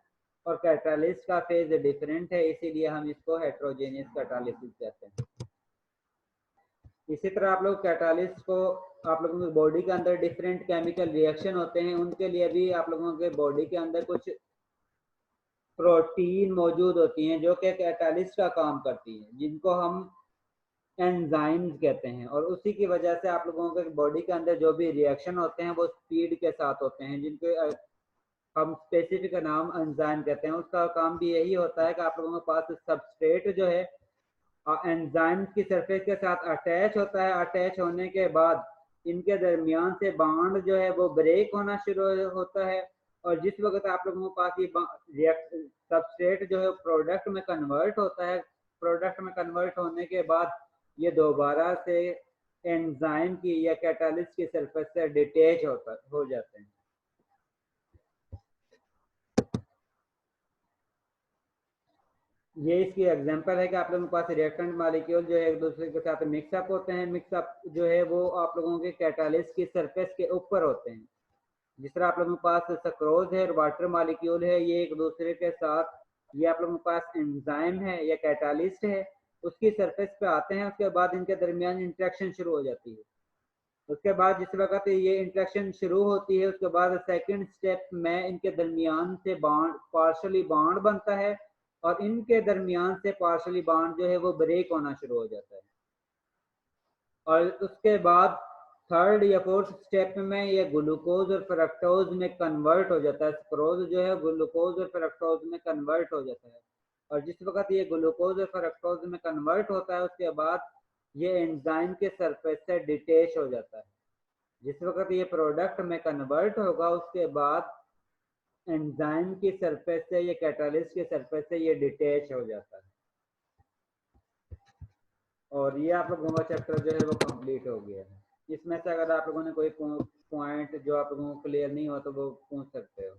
और कैटालिस्ट का फेज डिफरेंट है, इसीलिए हम इसको हेट्रोजेनियस कैटालिसिस कहते हैं। इसी तरह आप लोग कैटालिस्ट को आप लोगों की बॉडी के अंदर डिफरेंट केमिकल रिएक्शन होते हैं, उनके लिए भी आप लोगों के बॉडी के अंदर कुछ प्रोटीन मौजूद होती हैं जो कि कैटालिस्ट का काम करती हैं, जिनको हम एंजाइम्स कहते हैं और उसी की वजह से आप लोगों के बॉडी के अंदर जो भी रिएक्शन होते हैं वो स्पीड के साथ होते हैं, जिनके हम स्पेसिफिक नाम एंजाइम कहते हैं। उसका काम भी यही होता है कि आप लोगों के पास सबस्ट्रेट जो है एंजाइम की सरफेस के साथ अटैच होता है, अटैच होने के बाद इनके दरमियान से बॉन्ड जो है वो ब्रेक होना शुरू होता है और जिस वक्त आप लोगों के पास ये सबस्ट्रेट जो है प्रोडक्ट में कन्वर्ट होता है, प्रोडक्ट में कन्वर्ट होने के बाद ये दोबारा से एंजाइम की या कैटालिस्ट की सरफेस से डिटैच हो जाते हैं। ये इसकी एग्जांपल है कि आप लोगों के पास रिएक्टेंट मॉलिक्यूल जो है एक दूसरे के साथ मिक्सअप होते हैं, मिक्सअप जो है वो आप लोगों के कैटालिस्ट की सरफेस के ऊपर होते हैं। जिस तरह आप लोगों के पास सक्रोज है और वाटर मॉलिक्यूल है, ये एक दूसरे के साथ, ये आप लोगों के पास एंजाइम है या कैटालिस्ट है, उसकी सरफेस पे आते हैं, उसके बाद इनके दरमियान इंटरेक्शन शुरू हो जाती है। उसके बाद जिस वक्त ये इंटरेक्शन शुरू होती है उसके बाद सेकंड स्टेप में इनके दरमियान से बॉन्ड पार्शली बॉन्ड बनता है और इनके दरमियान से पार्शली बॉन्ड जो है वो ब्रेक होना शुरू हो जाता है और उसके बाद थर्ड या फोर्थ स्टेप में ये ग्लूकोज और फ्रक्टोज में कन्वर्ट हो जाता है। सक्रोज जो है ग्लूकोज और फ्रक्टोज में कन्वर्ट हो जाता है और जिस वक्त ये ग्लूकोज और फ्रक्टोज में कन्वर्ट होता है उसके बाद ये एंजाइम के सरफेस से डिटैच हो जाता है। जिस वक्त ये प्रोडक्ट में कन्वर्ट होगा उसके बाद एंजाइम की सरफेस से या कैटालिस्ट के सरफेस से ये डिटैच हो जाता है और ये आप लोगों का चैप्टर जो है वो कंप्लीट हो गया है। इसमें से अगर आप लोगों ने कोई पॉइंट जो आप लोगों को क्लियर नहीं हुआ तो वो पूछ सकते हो।